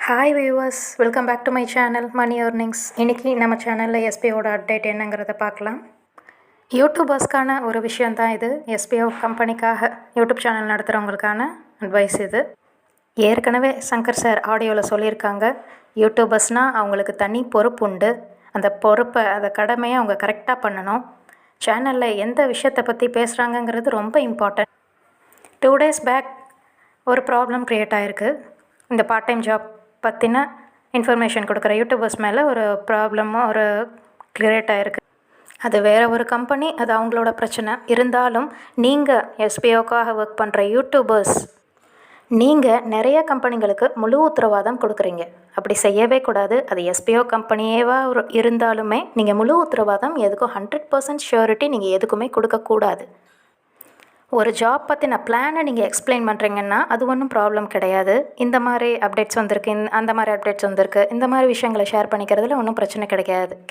Hi viewers, welcome back to my channel money earnings. இன்றைக்கி நம்ம சேனலில் எஸ்பிஓட அப்டேட் என்னங்கிறத பார்க்கலாம். யூடியூபர்ஸ்க்கான ஒரு விஷயந்தான் இது. எஸ்பிஓ கம்பெனிக்காக யூடியூப் சேனல் நடத்துகிறவங்களுக்கான அட்வைஸ் இது. ஏற்கனவே சங்கர் சார் ஆடியோவில் சொல்லியிருக்காங்க, யூடியூபர்ஸ்னால் அவங்களுக்கு தனி பொறுப்பு உண்டு. அந்த பொறுப்பை, அந்த கடமையை அவங்க கரெக்டாக பண்ணணும். சேனலில் எந்த விஷயத்தை பற்றி பேசுகிறாங்கங்கிறது ரொம்ப இம்பார்ட்டன்ட். 2 days பேக் ஒரு ப்ராப்ளம் க்ரியேட் ஆகிருக்கு. இந்த பார்ட் டைம் ஜாப் பற்றின இன்ஃபர்மேஷன் கொடுக்குற யூடியூபர்ஸ் மேலே ஒரு ப்ராப்ளமும் ஒரு க்ரியேட் ஆகிருக்கு. அது வேறு ஒரு கம்பெனி, அது அவங்களோட பிரச்சனை. இருந்தாலும் நீங்கள் எஸ்பிஓக்காக ஒர்க் பண்ணுற யூடியூபர்ஸ், நீங்கள் நிறைய கம்பெனிகளுக்கு முழு உத்தரவாதம் கொடுக்குறீங்க. அப்படி செய்யவே கூடாது. அது எஸ்பிஓ கம்பெனியேவா இருந்தாலுமே நீங்கள் முழு உத்தரவாதம் எதுக்கும் 100% ஷூரிட்டி நீங்கள் எதுக்குமே கொடுக்கக்கூடாது. ஒரு ஜாப் பற்றின பிளானை நீங்கள் எக்ஸ்பிளைன் பண்ணுறீங்கன்னா அது ஒன்றும் ப்ராப்ளம் கிடையாது. இந்த மாதிரி அப்டேட்ஸ் வந்திருக்கு, அந்த மாதிரி அப்டேட்ஸ் வந்திருக்கு, இந்த மாதிரி விஷயங்களை ஷேர் பண்ணிக்கிறதுல ஒன்றும் பிரச்சனை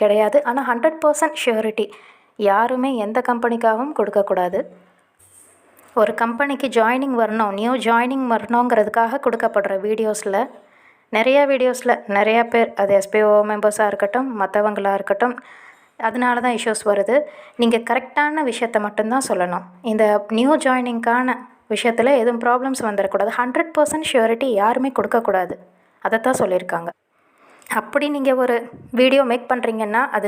கிடையாது. ஆனால் 100% ஷூரிட்டி யாருமே எந்த கம்பெனிக்காகவும் கொடுக்கக்கூடாது. ஒரு கம்பெனிக்கு ஜாயினிங் வரணும், நியூ ஜாயினிங் வரணுங்கிறதுக்காக கொடுக்கப்படுற வீடியோஸில் நிறையா பேர், அது எஸ்பிஓ மெம்பர்ஸாக இருக்கட்டும், மற்றவங்களாக இருக்கட்டும், அதனால தான் இஷ்யூஸ் வருது. நீங்கள் கரெக்டான விஷயத்தை மட்டும்தான் சொல்லணும். இந்த நியூ ஜாயினிங்கான விஷயத்தில் எதுவும் ப்ராப்ளம்ஸ் வந்துடக்கூடாது. 100% ஷூரிட்டி யாருமே கொடுக்கக்கூடாது. அதைத்தான் சொல்லியிருக்காங்க. அப்படி நீங்கள் ஒரு வீடியோ மேக் பண்ணுறீங்கன்னா, அது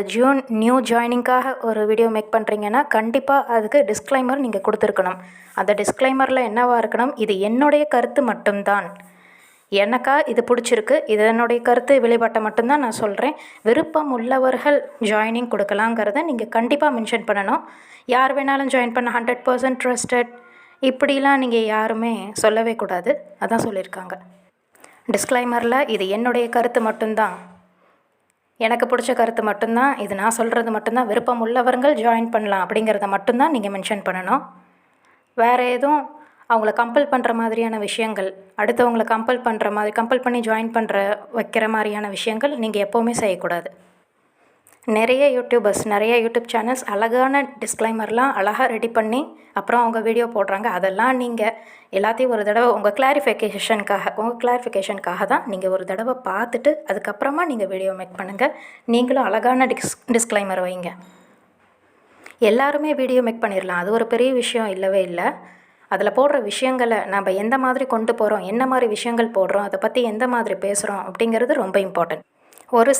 நியூ ஜாயினிங்காக ஒரு வீடியோ மேக் பண்ணுறீங்கன்னா கண்டிப்பாக அதுக்கு டிஸ்க்ளைமர் நீங்கள் கொடுத்துருக்கணும். அந்த டிஸ்க்ளைமரில் என்னவாக இருக்கணும், இது என்னுடைய கருத்து மட்டும்தான், எனக்கா இது பிடிச்சிருக்கு, இது என்னுடைய கருத்து வெளிப்பாட்டை மட்டும்தான் நான் சொல்கிறேன், விருப்பம் உள்ளவர்கள் ஜாயினிங் கொடுக்கலாங்கிறத நீங்கள் கண்டிப்பாக மென்ஷன் பண்ணணும். யார் வேணாலும் ஜாயின் பண்ண, 100% ட்ரஸ்டட், இப்படிலாம் நீங்கள் யாருமே சொல்லவே கூடாது. அதான் சொல்லியிருக்காங்க டிஸ்க்ளைமரில். இது என்னுடைய கருத்து மட்டும்தான், எனக்கு பிடிச்ச கருத்து மட்டும்தான், இது நான் சொல்கிறது மட்டும்தான், விருப்பம் உள்ளவர்கள் ஜாயின் பண்ணலாம் அப்படிங்கிறத மட்டும்தான் நீங்கள் மென்ஷன் பண்ணணும். வேறு எதுவும் அவங்கள கம்பல் பண்ணுற மாதிரியான விஷயங்கள், அடுத்தவங்களை கம்பல் பண்ணி ஜாயின் வைக்கிற மாதிரியான விஷயங்கள் நீங்கள் எப்போவுமே செய்யக்கூடாது. நிறைய யூடியூப் சேனல்ஸ் அழகான டிஸ்க்ளைமர்லாம் அழகாக ரெடி பண்ணி அப்புறம் அவங்க வீடியோ போடுறாங்க. அதெல்லாம் நீங்கள் எல்லாத்தையும் ஒரு தடவை உங்கள் கிளாரிஃபிகேஷனுக்காக தான் நீங்கள் ஒரு தடவை பார்த்துட்டு அதுக்கப்புறமா நீங்கள் வீடியோ மேக் பண்ணுங்கள். நீங்களும் அழகான டிஸ்க்ளைமர் வைங்க. எல்லாருமே வீடியோ மேக் பண்ணிடலாம், அது ஒரு பெரிய விஷயம் இல்லவே இல்லை. அதில் போடுற விஷயங்களை நம்ம எந்த மாதிரி கொண்டு போகிறோம், என்ன மாதிரி விஷயங்கள் போடுறோம், அதை பற்றி எந்த மாதிரி பேசுகிறோம் அப்படிங்கிறது ரொம்ப இம்பார்ட்டன்ட். ஒரு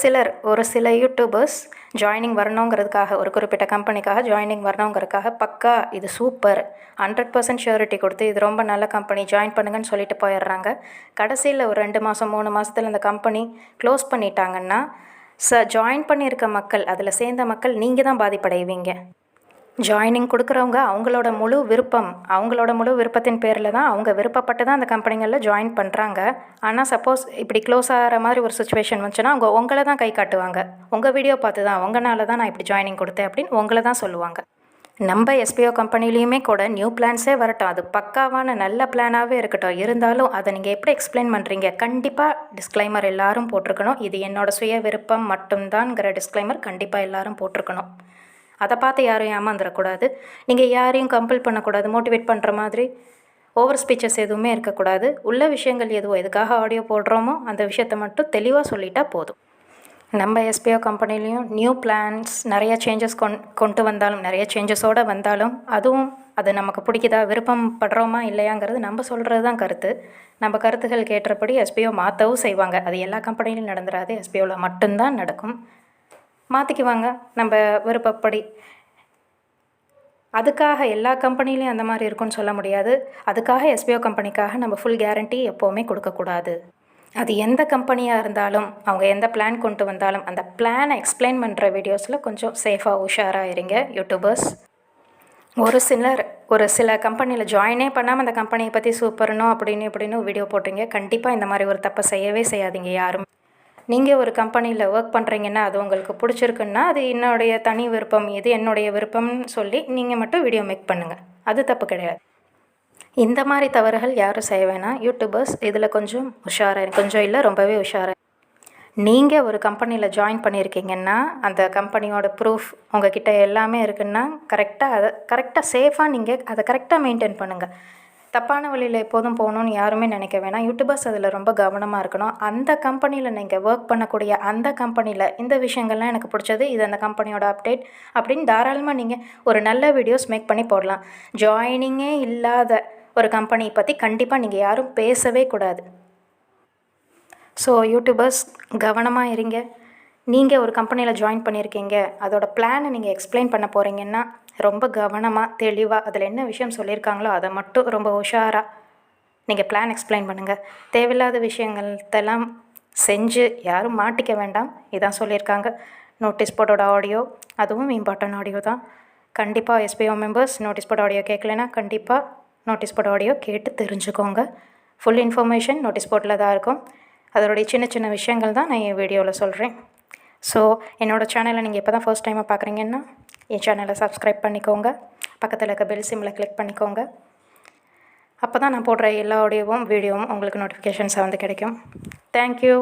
சில யூடியூபர்ஸ் ஜாயினிங் வரணுங்கிறதுக்காக, ஒரு குறிப்பிட்ட கம்பெனிக்காக ஜாயினிங் வரணுங்கிறதுக்காக பக்கா இது சூப்பர் 100% ஷூரிட்டி கொடுத்து இது ரொம்ப நல்ல கம்பெனி, ஜாயின் பண்ணுங்கன்னு சொல்லிட்டு போயிடுறாங்க. கடைசியில் ஒரு 2 மாதம் 3 மாதத்தில் அந்த கம்பெனி க்ளோஸ் பண்ணிட்டாங்கன்னா ஜாயின் பண்ணியிருக்க மக்கள், அதில் சேர்ந்த மக்கள் நீங்கள் தான் பாதிப்படைவீங்க. ஜாயினிங் கொடுக்குறவங்க அவங்களோட முழு விருப்பத்தின் பேரில் தான், அவங்க விருப்பப்பட்டு தான் அந்த கம்பெனிகளில் ஜாயின் பண்ணுறாங்க. ஆனால் சப்போஸ் இப்படி க்ளோஸ் ஆகிற மாதிரி ஒரு சுச்சுவேஷன் வந்துச்சுன்னா அவங்க உங்களை தான் கை காட்டுவாங்க. உங்கள் வீடியோ பார்த்து தான், உங்களால் தான் நான் இப்படி ஜாயினிங் கொடுத்தேன் அப்படின்னு உங்களை தான் சொல்லுவாங்க. நம்ம எஸ்பிஓ கம்பெனிலையுமே கூட நியூ பிளான்ஸே வரட்டும், அது பக்காவான நல்ல பிளானாகவே இருக்கட்டும், இருந்தாலும் அதை நீங்கள் எப்படி எக்ஸ்பிளைன் பண்ணுறீங்க, கண்டிப்பாக டிஸ்க்ளைமர் எல்லோரும் போட்டிருக்கணும். இது என்னோடய சுய விருப்பம் மட்டும்தான்ங்கிற டிஸ்க்ளைமர் கண்டிப்பாக எல்லோரும் போட்டிருக்கணும். அதை பார்த்து யாரும் ஏமாந்துடக்கூடாது. நீங்கள் யாரையும் கம்பல் பண்ணக்கூடாது. மோட்டிவேட் பண்ணுற மாதிரி ஓவர் ஸ்பீச்சஸ் எதுவுமே இருக்கக்கூடாது. உள்ள விஷயங்கள் எதுவோ, எதுக்காக ஆடியோ போடுறோமோ அந்த விஷயத்தை மட்டும் தெளிவாக சொல்லிட்டா போதும். நம்ம எஸ்பிஓ கம்பெனிலையும் நியூ பிளான்ஸ் நிறைய சேஞ்சஸ் கொண்டு வந்தாலும், நிறைய சேஞ்சஸோடு வந்தாலும், அது நமக்கு பிடிக்குதா, விருப்பம் படுறோமா இல்லையாங்கிறது நம்ம சொல்கிறது தான் கருத்து. நம்ம கருத்துகள் கேட்டபடி எஸ்பிஓ மாற்றவும் செய்வாங்க. அது எல்லா கம்பெனிலையும் நடந்துடாது, எஸ்பிஓவில் மட்டும்தான் நடக்கும். மாற்றிக்குவாங்க நம்ம விருப்பப்படி. அதுக்காக எல்லா கம்பெனிலையும் அந்த மாதிரி இருக்குன்னு சொல்ல முடியாது. அதுக்காக எஸ்பிஓ கம்பெனிக்காக நம்ம ஃபுல் கேரண்டி எப்போவுமே கொடுக்கக்கூடாது. அது எந்த கம்பெனியாக இருந்தாலும், அவங்க எந்த பிளான் கொண்டு வந்தாலும் அந்த பிளானை எக்ஸ்பிளைன் பண்ணுற வீடியோஸில் கொஞ்சம் சேஃபாக உஷாராக இருங்க யூடியூபர்ஸ். ஒரு சில கம்பெனியில் ஜாயினே பண்ணாமல் அந்த கம்பெனியை பற்றி சூப்பர்னோ இப்படின்னு வீடியோ போட்டுங்க. கண்டிப்பாக இந்த மாதிரி ஒரு தப்பை செய்யவே செய்யாதீங்க யாரும். நீங்கள் ஒரு கம்பெனியில் ஒர்க் பண்ணுறீங்கன்னா, அது உங்களுக்கு பிடிச்சிருக்குன்னா, அது என்னுடைய தனி விருப்பம், இது என்னுடைய விருப்பம்னு சொல்லி நீங்கள் மட்டும் வீடியோ மேக் பண்ணுங்கள். அது தப்பு கிடையாது. இந்த மாதிரி தவறுகள் யாரும் செய்ய வேணாம். யூடியூபர்ஸ் இதில் கொஞ்சம் உஷாராக, கொஞ்சம் இல்லை ரொம்பவே உஷாராக. நீங்கள் ஒரு கம்பெனியில் ஜாயின் பண்ணியிருக்கீங்கன்னா அந்த கம்பெனியோட ப்ரூஃப் உங்கள் கிட்ட எல்லாமே இருக்குன்னா கரெக்டாக சேஃபாக நீங்கள் அதை கரெக்டாக மெயின்டைன் பண்ணுங்கள். தப்பான வழியில் எப்போதும் போகணுன்னு யாருமே நினைக்க வேணாம். யூடியூபர்ஸ் அதில் ரொம்ப கவனமாக இருக்கணும். அந்த கம்பெனியில் நீங்கள் ஒர்க் பண்ணக்கூடிய அந்த கம்பெனியில் இந்த விஷயங்கள்லாம் எனக்கு பிடிச்சது, இது அந்த கம்பெனியோட அப்டேட் அப்படின்னு தாராளமாக நீங்கள் ஒரு நல்ல வீடியோஸ் மேக் பண்ணி போடலாம். ஜாயினிங்கே இல்லாத ஒரு கம்பெனியை பற்றி கண்டிப்பாக நீங்கள் யாரும் பேசவே கூடாது. ஸோ யூடியூபர்ஸ் கவனமாக இருங்க. நீங்கள் ஒரு கம்பெனியில் ஜாயின் பண்ணியிருக்கீங்க, அதோட பிளானை நீங்கள் எக்ஸ்பிளைன் பண்ண போகிறீங்கன்னா ரொம்ப கவனமாக தெளிவாக அதில் என்ன விஷயம் சொல்லியிருக்காங்களோ அதை மட்டும் ரொம்ப உஷாராக நீங்கள் பிளான் எக்ஸ்பிளைன் பண்ணுங்கள். தேவையில்லாத விஷயங்கள்தெல்லாம் செஞ்சு யாரும் மாட்டிக்க வேண்டாம். இதான் சொல்லியிருக்காங்க. நோட்டீஸ் போர்டோட ஆடியோ அதுவும் இம்பார்ட்டன்ட் ஆடியோ தான். கண்டிப்பாக SPO members notice board audio கேட்கலன்னா கண்டிப்பாக நோட்டீஸ் போர்ட் ஆடியோ கேட்டு தெரிஞ்சுக்கோங்க. ஃபுல் இன்ஃபர்மேஷன் நோட்டீஸ் போர்ட்டில் தான் இருக்கும். அதோடைய சின்ன சின்ன விஷயங்கள் தான் நான் என் வீடியோவில் சொல்கிறேன். ஸோ என்னோடய சேனலை நீங்கள் இப்போ தான் ஃபர்ஸ்ட் டைமாக பார்க்குறீங்கன்னா என் சேனலை சப்ஸ்கிரைப் பண்ணிக்கோங்க. பக்கத்தில் இருக்க பெல் சிம்மில் கிளிக் பண்ணிக்கோங்க. அப்போ தான் நான் போடுற எல்லா ஆடியோவும் வீடியோவும் உங்களுக்கு நோட்டிஃபிகேஷன்ஸாக வந்து கிடைக்கும். தேங்க்யூ.